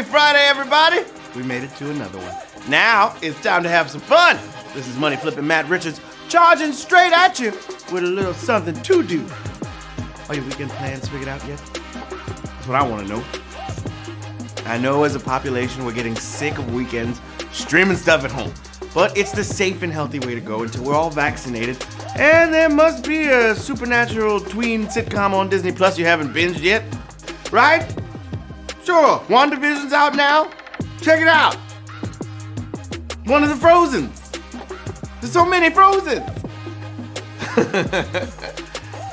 Happy Friday, everybody! We made it to another one. Now, it's time to have some fun. This is Money Flippin' Matt Richards charging straight at you with a little something to do. Are your weekend plans figured out yet? That's what I want to know. I know as a population we're getting sick of weekends streaming stuff at home. But it's the safe and healthy way to go until we're all vaccinated. And there must be a supernatural tween sitcom on Disney Plus you haven't binged yet. Right? Sure, WandaVision's out now. Check it out. One of the Frozens. There's so many Frozens.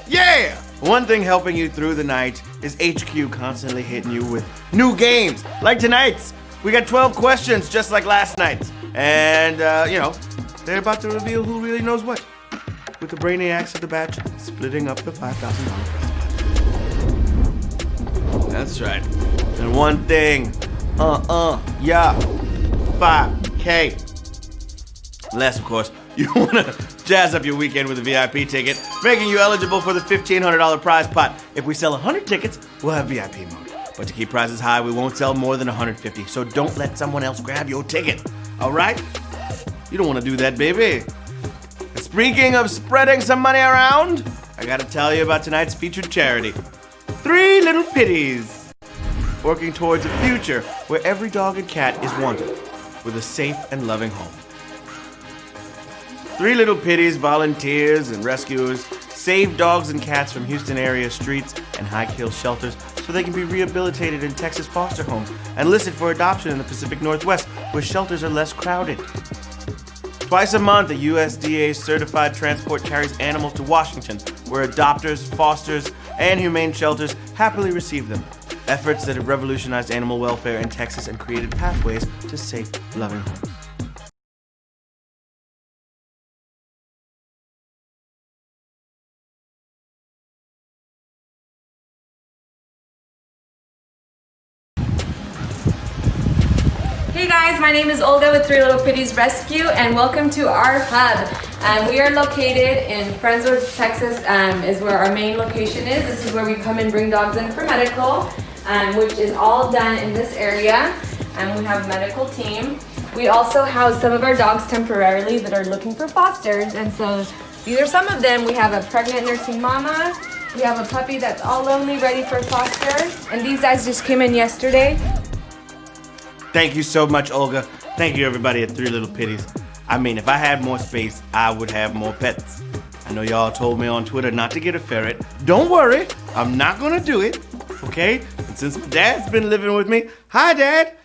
Yeah! One thing helping you through the night is HQ constantly hitting you with new games. Like tonight's. We got 12 questions just like last night's. And, they're about to reveal who really knows what. With the brainiacs of the batch splitting up the $5,000 prize. That's right. And one thing. 5K. Unless, of course, you want to jazz up your weekend with a VIP ticket, making you eligible for the $1,500 prize pot. If we sell 100 tickets, we'll have VIP mode. But to keep prizes high, we won't sell more than 150, so don't let someone else grab your ticket. All right? You don't want to do that, baby. And speaking of spreading some money around, I got to tell you about tonight's featured charity. 3 Little Pitties. Working towards a future where every dog and cat is wanted with a safe and loving home. 3 Little Pitties volunteers and rescuers save dogs and cats from Houston area streets and high-kill shelters so they can be rehabilitated in Texas foster homes and listed for adoption in the Pacific Northwest where shelters are less crowded. Twice a month, a USDA certified transport carries animals to Washington where adopters, fosters, and humane shelters happily receive them. Efforts that have revolutionized animal welfare in Texas and created pathways to safe, loving homes. Hey guys, my name is Olga with 3 Little Pitties Rescue and welcome to our hub. We are located in Friendswood, Texas, is where our main location is. This is where we come and bring dogs in for medical, which is all done in this area. We have a medical team. We also house some of our dogs temporarily that are looking for fosters, and so these are some of them. We have a pregnant nursing mama. We have a puppy that's all lonely, ready for foster, and these guys just came in yesterday. Thank you so much, Olga. Thank you, everybody at 3 Little Pitties. I mean, if I had more space, I would have more pets. I know y'all told me on Twitter not to get a ferret. Don't worry, I'm not gonna do it, okay? And since my dad's been living with me, hi, Dad.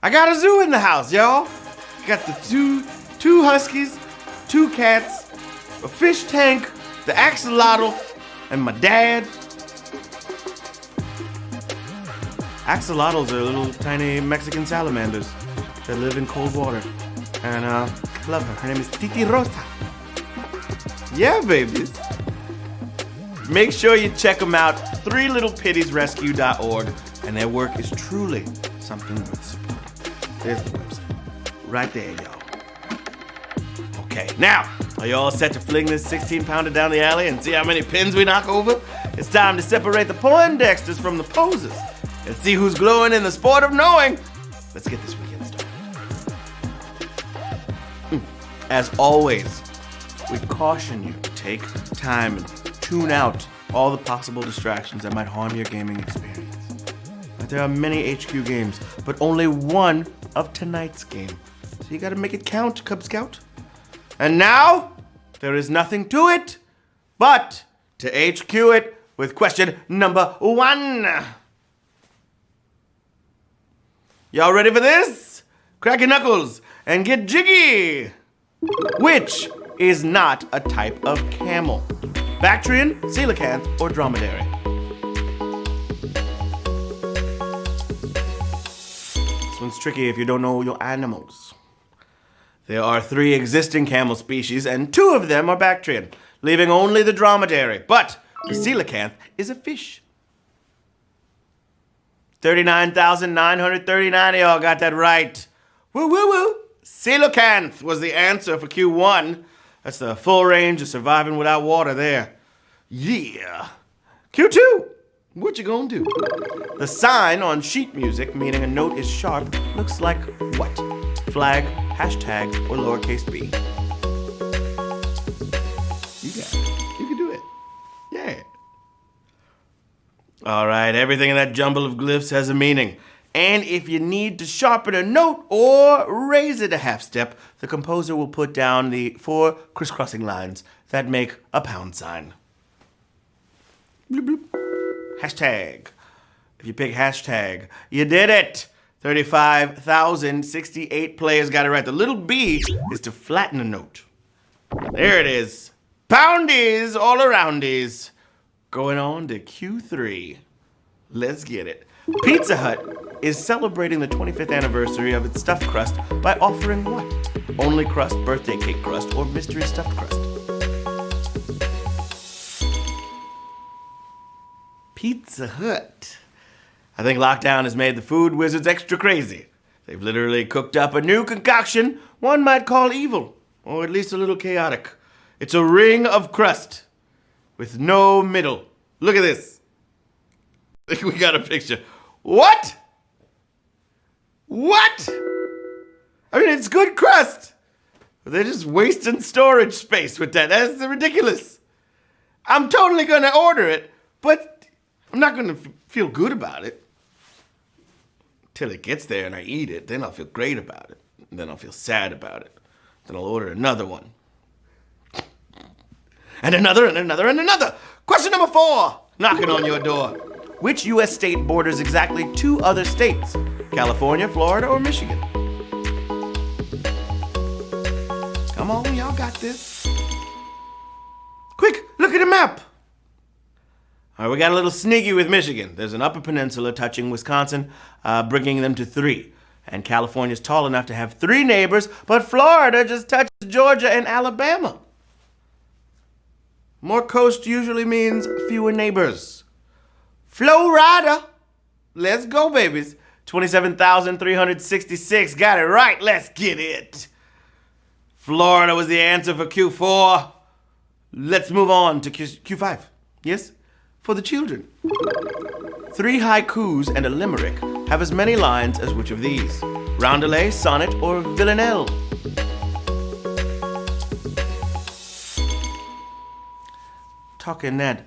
I got a zoo in the house, y'all. Got the two huskies, 2 cats, a fish tank, the axolotl, and my dad. Axolotls are little tiny Mexican salamanders that live in cold water. And I love her. Her name is Titi Rosa. Yeah, babies. Make sure you check them out, 3littlepittiesrescue.org, and their work is truly something worth supporting. There's the website. Right there, y'all. Okay, now, are you all set to fling this 16-pounder down the alley and see how many pins we knock over? It's time to separate the Poindexters from the posers and see who's glowing in the sport of knowing. Let's get this weekend started. As always, we caution you to take time and tune out all the possible distractions that might harm your gaming experience. There are many HQ games, but only one of tonight's game. So you gotta make it count, Cub Scout. And now, there is nothing to it but to HQ it with question number 1. Y'all ready for this? Crack your knuckles and get jiggy! Which is not a type of camel? Bactrian, coelacanth, or dromedary? This one's tricky if you don't know your animals. There are 3 existing camel species, and 2 of them are Bactrian, leaving only the dromedary. But the coelacanth is a fish. 39,939 of y'all got that right. Woo woo woo. Coelacanth was the answer for Q1. That's the full range of surviving without water there. Yeah. Q2. What you gonna do? The sign on sheet music meaning a note is sharp looks like what? Flag, hashtag, or lowercase b. You got it. You can do it. Yeah. All right, everything in that jumble of glyphs has a meaning. And if you need to sharpen a note or raise it a half step, the composer will put down the 4 crisscrossing lines that make a pound sign. Bloop, bloop. Hashtag. If you pick hashtag, you did it. 35,068 players got it right. The little B is to flatten a note. There it is. Poundies all aroundies. Going on to Q3. Let's get it. Pizza Hut is celebrating the 25th anniversary of its stuffed crust by offering what? Only crust, birthday cake crust, or mystery stuffed crust? Pizza Hut. I think lockdown has made the food wizards extra crazy. They've literally cooked up a new concoction one might call evil, or at least a little chaotic. It's a ring of crust with no middle. Look at this. We got a picture. What? What? I mean, it's good crust. They're just wasting storage space with that. That's ridiculous. I'm totally going to order it, but I'm not going to feel good about it. Till it gets there and I eat it, then I'll feel great about it. And then I'll feel sad about it. Then I'll order another one. And another, and another, and another. Question number 4, knocking on your door. Which U.S. state borders exactly 2 other states? California, Florida, or Michigan? Come on, y'all got this. Quick, look at the map. All right, we got a little sneaky with Michigan. There's an upper peninsula touching Wisconsin, bringing them to 3. And California's tall enough to have 3 neighbors, but Florida just touches Georgia and Alabama. More coast usually means fewer neighbors. Florida. Let's go, babies. 27,366. Got it right. Let's get it. Florida was the answer for Q4. Let's move on to Q5. Yes? For the children. 3 haikus and a limerick have as many lines as which of these? Roundelay, sonnet, or villanelle? Talking that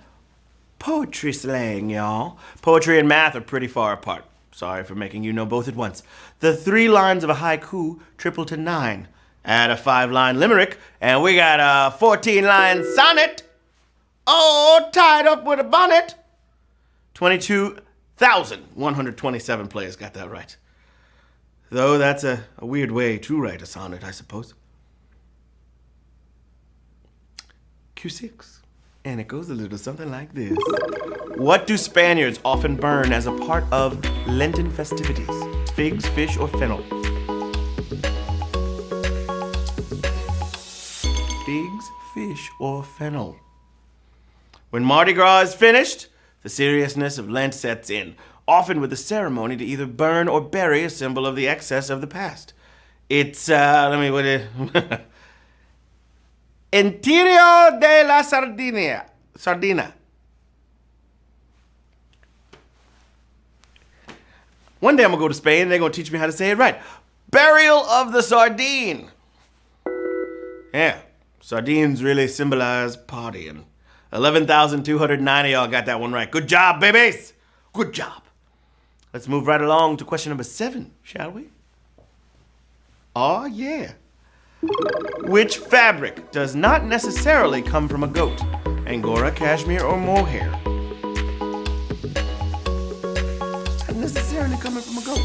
poetry slang, y'all. Poetry and math are pretty far apart. Sorry for making you know both at once. The 3 lines of a haiku triple to 9. Add a 5-line limerick, and we got a 14-line sonnet. Oh, tied up with a bonnet. 22,127 players got that right. Though that's a weird way to write a sonnet, I suppose. Q6. And it goes a little something like this. What do Spaniards often burn as a part of Lenten festivities? Figs, fish, or fennel? Figs, fish, or fennel? When Mardi Gras is finished, the seriousness of Lent sets in, often with a ceremony to either burn or bury a symbol of the excess of the past. It's, Interior de la Sardina. One day I'm gonna go to Spain and they're gonna teach me how to say it right. Burial of the sardine. Yeah, sardines really symbolize partying. 11,290 y'all got that one right. Good job, babies. Good job. Let's move right along to question number 7, shall we? Oh, yeah. Which fabric does not necessarily come from a goat? Angora, cashmere, or mohair? Not necessarily coming from a goat.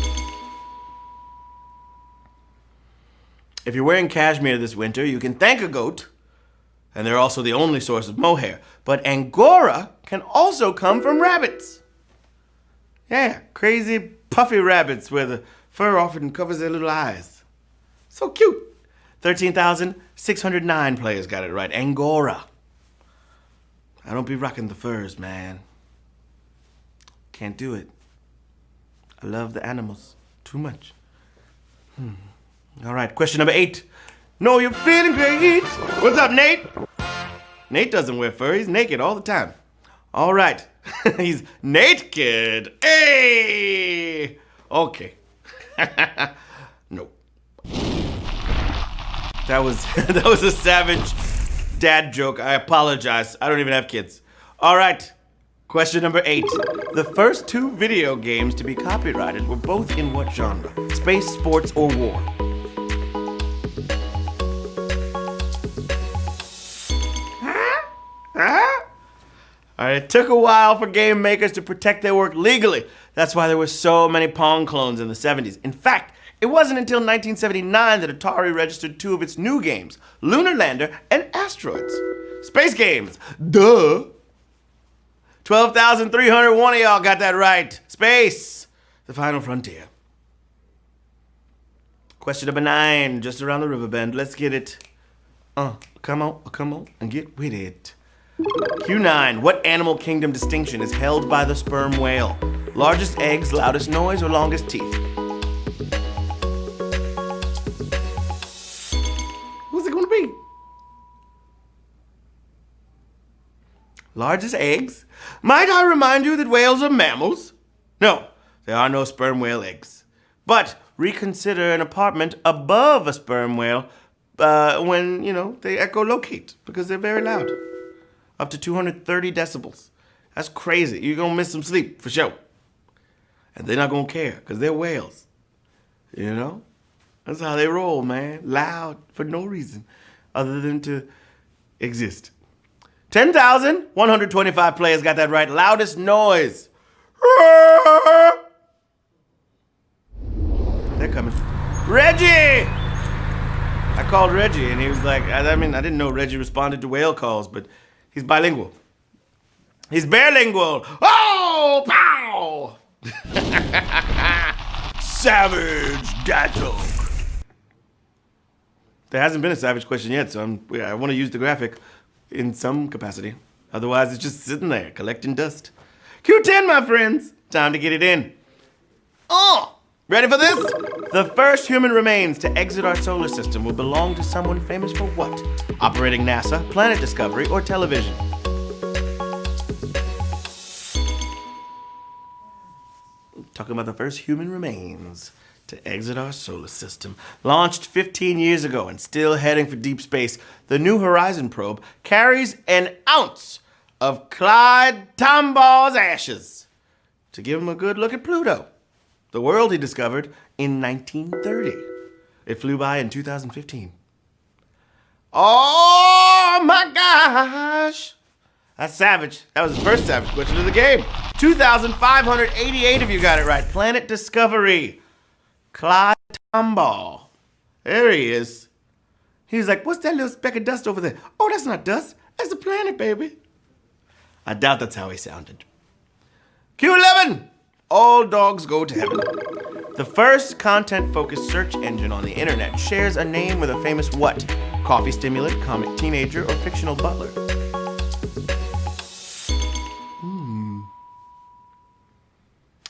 If you're wearing cashmere this winter, you can thank a goat, and they're also the only source of mohair. But Angora can also come from rabbits. Yeah, crazy puffy rabbits where the fur often covers their little eyes. So cute. 13,609 players got it right. Angora. I don't be rocking the furs, man. Can't do it. I love the animals too much. All right, question number 8. Know you're feeling great. What's up, Nate? Nate doesn't wear fur. He's naked all the time. All right. He's naked. Hey! Okay. No. That was a savage dad joke. I apologize. I don't even have kids. All right. Question number 8. The first 2 video games to be copyrighted were both in what genre? Space, sports, or war? All right, it took a while for game makers to protect their work legally. That's why there were so many Pong clones in the 70s. In fact, it wasn't until 1979 that Atari registered 2 of its new games, Lunar Lander and Asteroids. Space games, duh. 12,301 of y'all got that right. Space, the final frontier. Question number 9, just around the river bend. Let's get it. Come on, and get with it. Q9, what animal kingdom distinction is held by the sperm whale? Largest eggs, loudest noise, or longest teeth? Who's it gonna be? Largest eggs? Might I remind you that whales are mammals? No, there are no sperm whale eggs. But reconsider an apartment above a sperm whale when, they echolocate because they're very loud. Up to 230 decibels. That's crazy. You're gonna miss some sleep, for sure. And they're not gonna care, because they're whales. That's how they roll, man. Loud for no reason other than to exist. 10,125 players got that right. Loudest noise. They're coming. Reggie! I called Reggie, and he was like, I didn't know Reggie responded to whale calls, but he's bilingual. He's bilingual. Oh, pow! Savage dad joke. There hasn't been a savage question yet, so I want to use the graphic in some capacity. Otherwise, it's just sitting there collecting dust. Q10, my friends. Time to get it in. Ready for this? The first human remains to exit our solar system will belong to someone famous for what? Operating NASA, planet discovery, or television? Talking about the first human remains to exit our solar system. Launched 15 years ago and still heading for deep space, the New Horizon probe carries an ounce of Clyde Tomball's ashes to give him a good look at Pluto, the world he discovered in 1930. It flew by in 2015. Oh my gosh! That's savage. That was the first savage question of the game. 2,588 of you got it right. Planet Discovery. Clyde Tomball. There he is. He's like, what's that little speck of dust over there? Oh, that's not dust. That's a planet, baby. I doubt that's how he sounded. Q11. All dogs go to heaven. The first content-focused search engine on the internet shares a name with a famous what? Coffee stimulant, comic teenager, or fictional butler?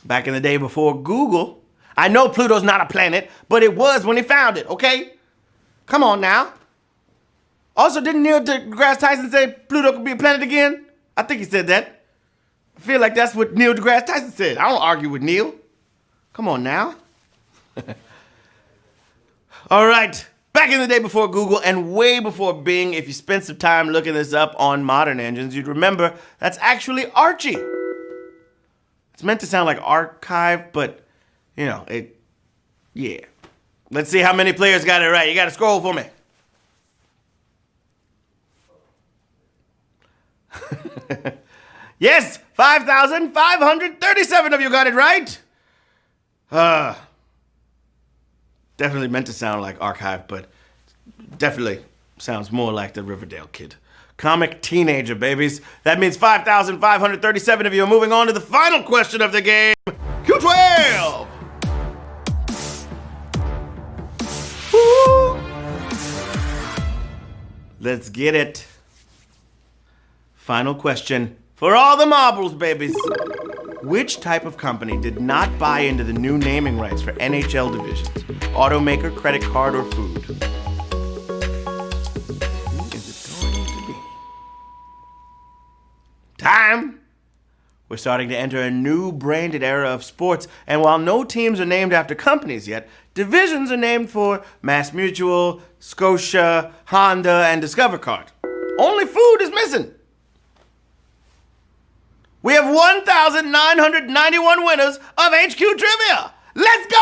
Back in the day before Google, I know Pluto's not a planet, but it was when he found it, okay? Come on now. Also, didn't Neil deGrasse Tyson say Pluto could be a planet again? I think he said that. I feel like that's what Neil deGrasse Tyson said. I don't argue with Neil. Come on now. All right. Back in the day before Google and way before Bing, if you spent some time looking this up on modern engines, you'd remember that's actually Archie. It's meant to sound like archive, but, yeah. Let's see how many players got it right. You got to scroll for me. Yes, 5,537 of you got it right. Definitely meant to sound like archive, but definitely sounds more like the Riverdale Kid. Comic teenager, babies. That means 5,537 of you are moving on to the final question of the game. Q12! Woo! Let's get it. Final question for all the marbles, babies. Which type of company did not buy into the new naming rights for NHL divisions? Automaker, credit card, or food? Who is it going to be? Time We're starting to enter a new branded era of sports, and while no teams are named after companies yet, divisions are named for Mass Mutual, Scotia, Honda, and Discover Card. Only food is missing. We have 1,991 winners of HQ Trivia. Let's go!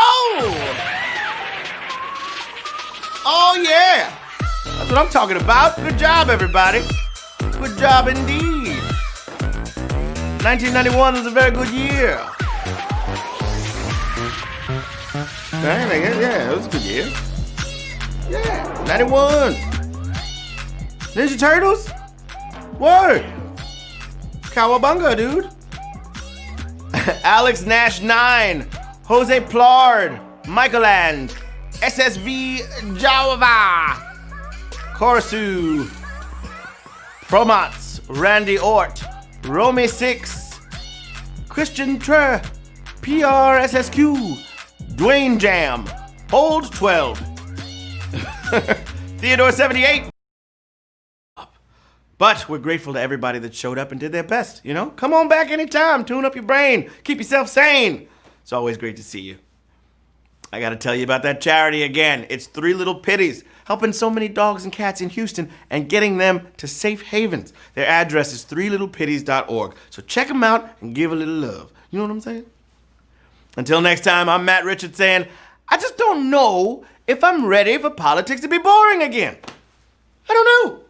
Oh yeah, that's what I'm talking about. Good job, everybody. Good job indeed. 1991 was a very good year. Yeah, it was a good year. Yeah, 91. Ninja Turtles? Word. Cowabunga, dude. Alex Nash 9. Jose Plard. Michaeland. SSV Java. Corsu. Promats. Randy Ort. Romy 6. Christian Tre. PRSSQ. Dwayne Jam. Hold 12. Theodore 78. But we're grateful to everybody that showed up and did their best, you know? Come on back anytime, tune up your brain, keep yourself sane. It's always great to see you. I gotta tell you about that charity again. It's Three Little Pitties, helping so many dogs and cats in Houston and getting them to safe havens. Their address is threelittlepitties.org, so check them out and give a little love. You know what I'm saying? Until next time, I'm Matt Richards saying, I just don't know if I'm ready for politics to be boring again. I don't know.